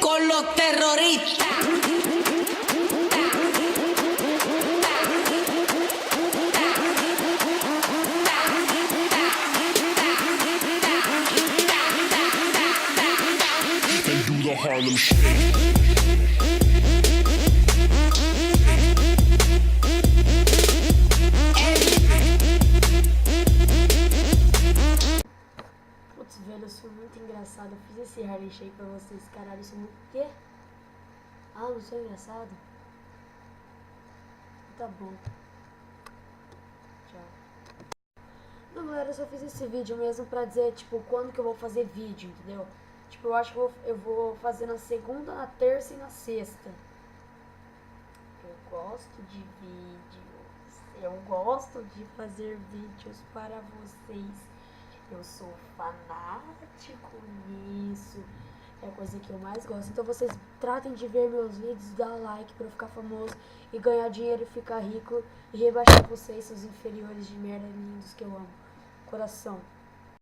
con los terroristas. And do the Harlem Shake. Putz, velho, eu sou muito engraçado. Eu fiz esse Harlem Shake pra vocês. Caralho, isso é muito... Quê? Ah, não sou engraçado? Tá bom. Tchau. Não, galera, eu só fiz esse vídeo mesmo pra dizer, tipo, quando que eu vou fazer vídeo, entendeu? Tipo, eu acho que eu vou fazer na segunda, na terça e na sexta. Eu gosto de vídeos. Eu gosto de fazer vídeos para vocês. Eu sou fanático nisso. É a coisa que eu mais gosto. Então vocês tratem de ver meus vídeos, dar like pra eu ficar famoso e ganhar dinheiro e ficar rico e rebaixar vocês, seus inferiores de merda lindos que eu amo. Coração.